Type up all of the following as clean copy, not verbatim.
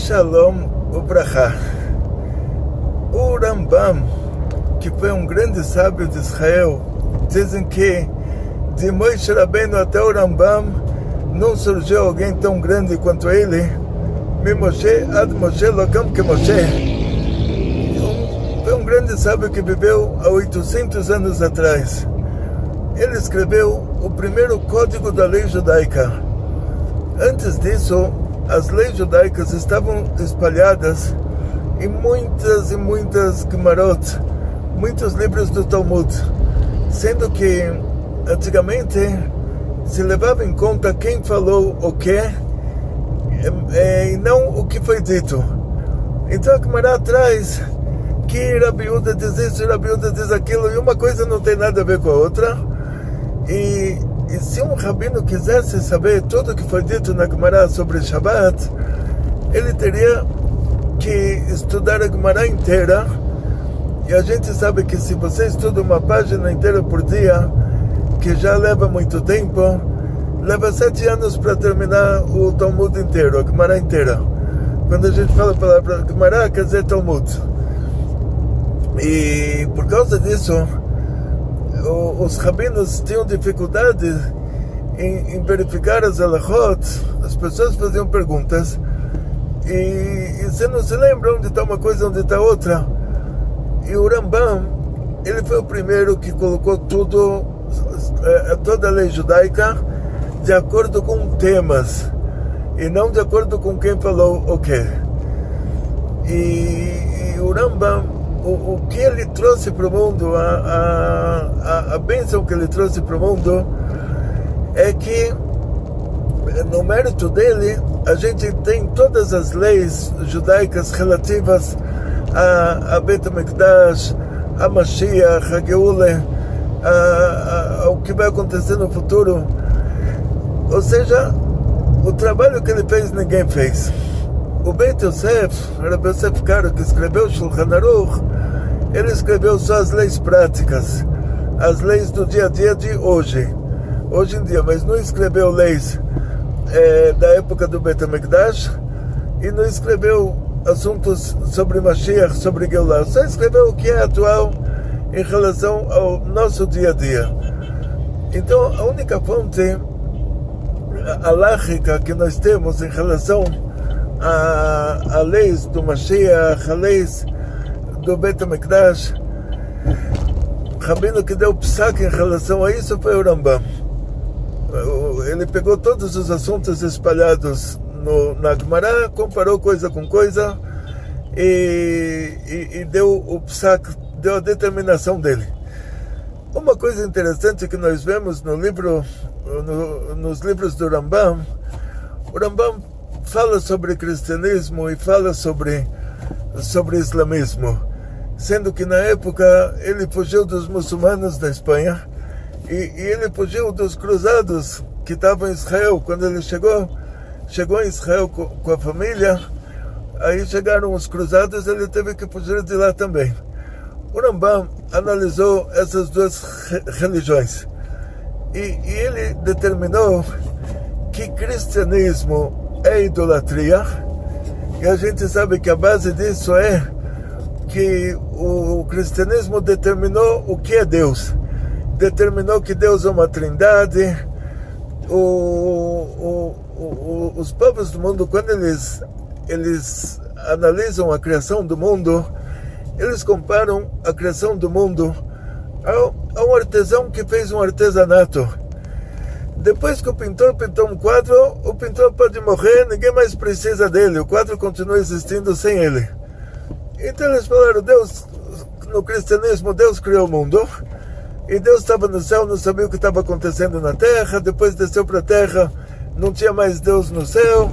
Shalom Ubrachá. O Rambam, que foi um grande sábio de Israel, dizem que de Moshe Rabbeinu até o Rambam não surgiu alguém tão grande quanto ele. Mi Moshe ad Moshe lokam que Moshe. Foi um grande sábio que viveu há 800 anos atrás. Ele escreveu o primeiro código da lei judaica. Antes disso, as leis judaicas estavam espalhadas em muitas Gemarot, muitos livros do Talmud, sendo que antigamente se levava em conta quem falou o que e não o que foi dito. Então a Gemara traz que Rabi Yehuda diz isso, Rabi Yehuda diz aquilo, e uma coisa não tem nada a ver com a outra. E se um rabino quisesse saber tudo o que foi dito na Gemara sobre Shabbat, ele teria que estudar a Gemara inteira. E a gente sabe que se você estuda uma página inteira por dia, que já leva muito tempo, leva 7 anos para terminar o Talmud inteiro, a Gemara inteira. Quando a gente fala a palavra Gemara, quer dizer Talmud. E por causa disso, os rabinos tinham dificuldade em verificar as halachot. As pessoas faziam perguntas e você não se lembra onde está uma coisa, onde está outra. E o Rambam, ele foi o primeiro que colocou tudo, toda a lei judaica, de acordo com temas e não de acordo com quem falou o quê. E o Rambam, o que ele trouxe para o mundo, a bênção que ele trouxe para o mundo, é que no mérito dele a gente tem todas as leis judaicas relativas a Bet HaMikdash, a Mashiach, a Geula, ao que vai acontecer no futuro. Ou seja, o trabalho que ele fez ninguém fez. O Beit Yosef, Rabbi Yosef Karo, que escreveu Shulchan Aruch, ele escreveu só as leis práticas, as leis do dia a dia de hoje em dia, mas não escreveu leis da época do Bet HaMikdash e não escreveu assuntos sobre Mashiach, sobre Geulah, só escreveu o que é atual em relação ao nosso dia a dia. Então a única fonte halakhica que nós temos em relação a leis do Mashiach, a leis do Bet HaMikdash, rabino que deu psak em relação a isso foi o Rambam. Ele pegou todos os assuntos espalhados na Gemara, comparou coisa com coisa e deu o psak, deu a determinação dele. Uma coisa interessante que nós vemos nos livros do Rambam, o Rambam fala sobre cristianismo e fala sobre islamismo, sendo que na época ele fugiu dos muçulmanos da Espanha e ele fugiu dos cruzados que estavam em Israel. Quando ele chegou em Israel com a família, aí chegaram os cruzados, ele teve que fugir de lá também. O Rambam analisou essas duas religiões e ele determinou que cristianismo é idolatria, e a gente sabe que a base disso é que o cristianismo determinou o que é Deus, determinou que Deus é uma trindade. Os povos do mundo, quando eles analisam a criação do mundo, eles comparam a criação do mundo a um artesão que fez um artesanato. Depois que o pintor pintou um quadro, o pintor pode morrer, ninguém mais precisa dele, o quadro continua existindo sem ele. Então eles falaram, Deus, no cristianismo, Deus criou o mundo, e Deus estava no céu, não sabia o que estava acontecendo na terra, depois desceu para a terra, não tinha mais Deus no céu,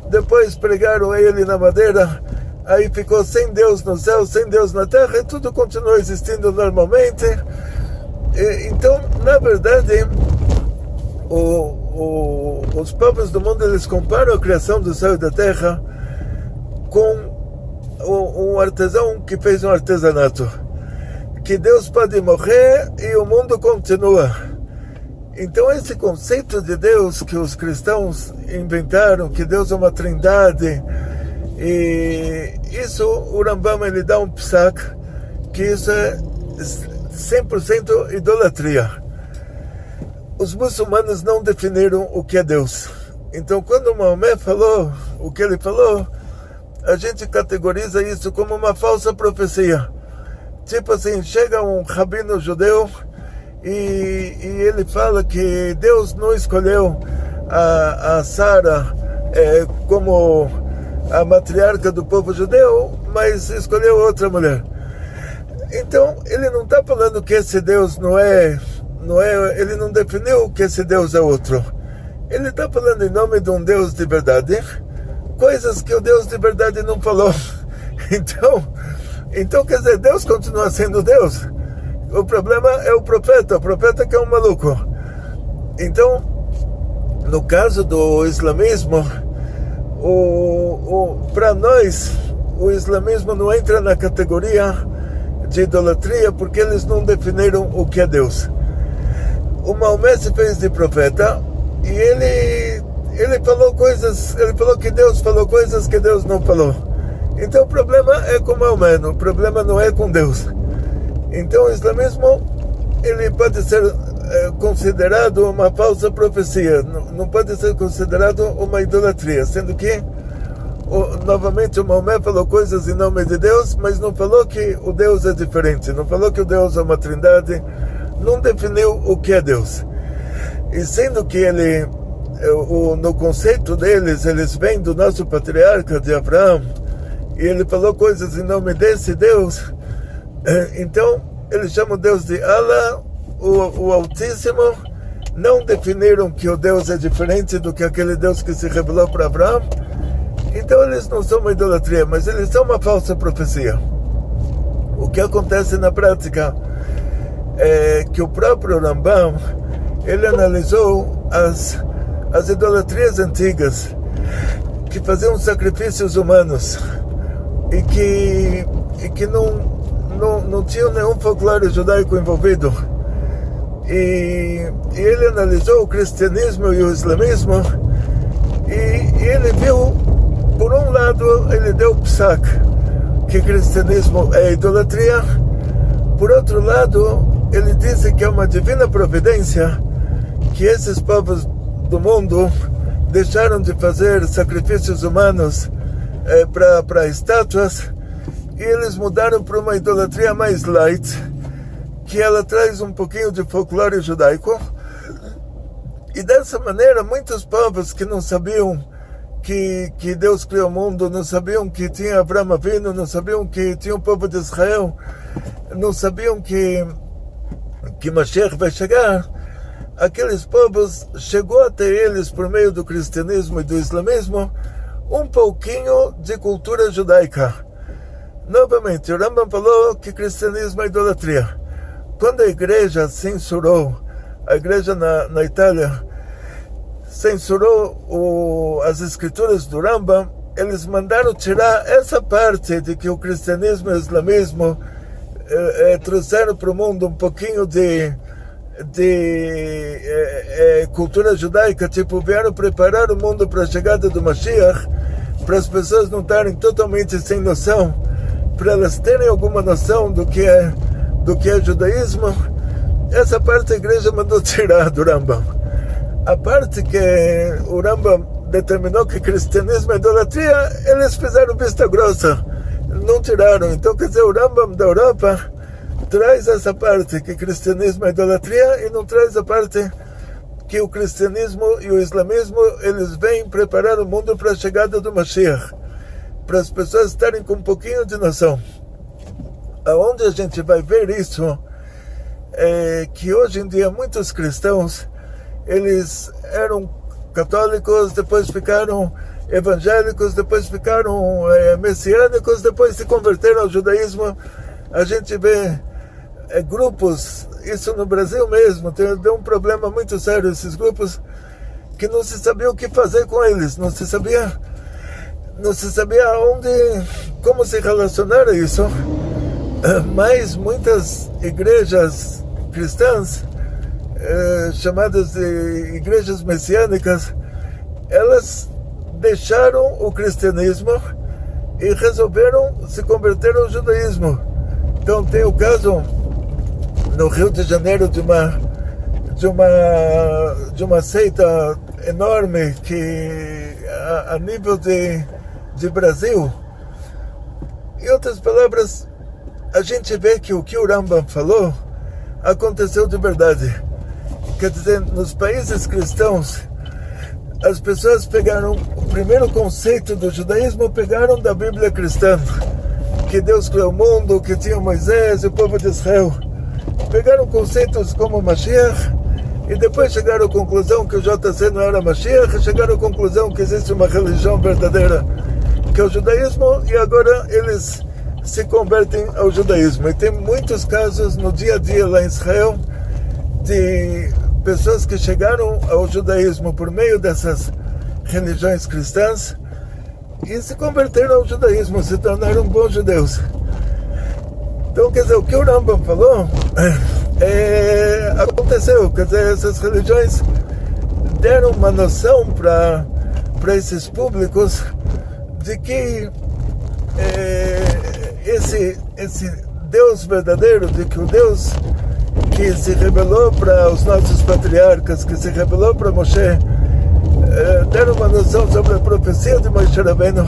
depois pregaram ele na madeira, aí ficou sem Deus no céu, sem Deus na terra, e tudo continuou existindo normalmente. Então, na verdade, os povos do mundo, eles comparam a criação do céu e da terra com um artesão que fez um artesanato, que Deus pode morrer e o mundo continua. Então esse conceito de Deus que os cristãos inventaram, que Deus é uma trindade E isso, o Rambam, ele dá um psak, que isso é 100% idolatria. Os muçulmanos não definiram o que é Deus. Então, quando Maomé falou o que ele falou, a gente categoriza isso como uma falsa profecia. Tipo assim, chega um rabino judeu e ele fala que Deus não escolheu a Sara como a matriarca do povo judeu, mas escolheu outra mulher. Então, ele não está falando que esse Deus não é, ele não definiu que esse Deus é outro. Ele está falando em nome de um Deus de verdade, coisas que o Deus de verdade não falou. Então quer dizer, Deus continua sendo Deus. O problema é o profeta que é um maluco. Então, no caso do islamismo, para nós, o islamismo não entra na categoria de idolatria, porque eles não definiram o que é Deus. O Maomé se fez de profeta e ele falou coisas, ele falou que Deus falou coisas que Deus não falou. Então o problema é com Maomé, o problema não é com Deus. Então o islamismo, ele pode ser considerado uma falsa profecia, não pode ser considerado uma idolatria, sendo que novamente o Maomé falou coisas em nome de Deus, mas não falou que o Deus é diferente, não falou que o Deus é uma trindade, não definiu o que é Deus. E sendo que no conceito deles, eles vêm do nosso patriarca de Abraão, e ele falou coisas em nome desse Deus, então eles chamam Deus de Allah, o Altíssimo. Não definiram que o Deus é diferente do que aquele Deus que se revelou para Abraão. Então eles não são uma idolatria, mas eles são uma falsa profecia. O que acontece na prática é que o próprio Rambam, ele analisou as idolatrias antigas que faziam sacrifícios humanos e que não tinham nenhum folclore judaico envolvido. E ele analisou o cristianismo e o islamismo e ele viu, por um lado, ele deu psak, que cristianismo é idolatria. Por outro lado, ele disse que é uma divina providência que esses povos do mundo deixaram de fazer sacrifícios humanos para estátuas, e eles mudaram para uma idolatria mais light, que ela traz um pouquinho de folclore judaico. E dessa maneira, muitos povos que não sabiam que Deus criou o mundo, não sabiam que tinha Abraão Avinu, não sabiam que tinha o povo de Israel, não sabiam que Mashiach vai chegar, aqueles povos, chegou até eles por meio do cristianismo e do islamismo um pouquinho de cultura judaica. Novamente, o Rambam falou que cristianismo é idolatria. Quando a igreja censurou, a igreja na Itália censurou as escrituras do Rambam, eles mandaram tirar essa parte de que o cristianismo e o islamismo trouxeram para o mundo um pouquinho de cultura judaica, tipo, vieram preparar o mundo para a chegada do Mashiach, para as pessoas não estarem totalmente sem noção, para elas terem alguma noção do que é judaísmo. Essa parte a igreja mandou tirar do Rambam. A parte que o Rambam determinou que cristianismo é idolatria, eles fizeram vista grossa, não tiraram. Então, quer dizer, o Rambam da Europa traz essa parte que cristianismo é idolatria e não traz a parte que o cristianismo e o islamismo, eles vêm preparar o mundo para a chegada do Mashiach, para as pessoas estarem com um pouquinho de noção. Aonde a gente vai ver isso é que hoje em dia muitos cristãos, eles eram católicos, depois ficaram evangélicos, depois ficaram messiânicos, depois se converteram ao judaísmo. A gente vê grupos, isso no Brasil mesmo, deu um problema muito sério, esses grupos que não se sabia o que fazer com eles, não se sabia como se relacionar a isso. Mas muitas igrejas cristãs, chamadas de igrejas messiânicas, elas deixaram o cristianismo e resolveram se converter ao judaísmo. Então tem o caso no Rio de Janeiro de uma seita enorme que a nível de Brasil. Em outras palavras, a gente vê que o que o Rambam falou aconteceu de verdade. Quer dizer, nos países cristãos, as pessoas pegaram o primeiro conceito do judaísmo, pegaram da Bíblia cristã, que Deus criou o mundo, que tinha Moisés e o povo de Israel. Pegaram conceitos como Mashiach e depois chegaram à conclusão que o JC não era Mashiach, e chegaram à conclusão que existe uma religião verdadeira, que é o judaísmo, e agora eles se convertem ao judaísmo. E tem muitos casos no dia a dia lá em Israel de pessoas que chegaram ao judaísmo por meio dessas religiões cristãs e se converteram ao judaísmo, se tornaram bons judeus. Então, quer dizer, o que o Rambam falou aconteceu. Quer dizer, essas religiões deram uma noção para esses públicos de que esse Deus verdadeiro, de que o Deus que se revelou para os nossos patriarcas, que se revelou para Moshe, deram uma noção sobre a profecia de Moshe Rabbeinu,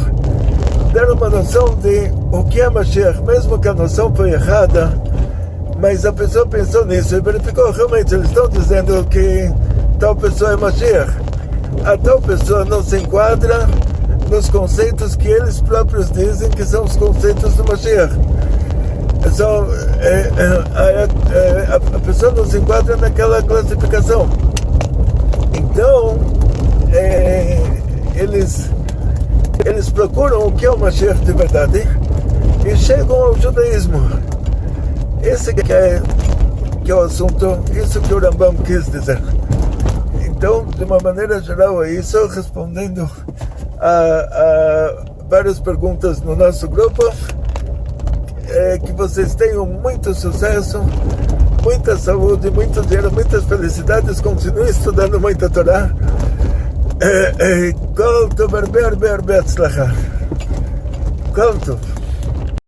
deram uma noção de o que é Mashiach, mesmo que a noção foi errada, mas a pessoa pensou nisso e verificou, realmente eles estão dizendo que tal pessoa é Mashiach. A tal pessoa não se enquadra nos conceitos que eles próprios dizem que são os conceitos do Mashiach. Então, a pessoa não se enquadra naquela classificação. Então, eles procuram o que é o Mashiach de verdade e chegam ao judaísmo. Esse que é o assunto, isso que o Rambam quis dizer. Então, de uma maneira geral, é isso, respondendo a várias perguntas no nosso grupo. Que vocês tenham muito sucesso, muita saúde, muito dinheiro, muitas felicidades, continuem estudando muita Torá. Kol tov, הרבה הצלחה. Kol tov.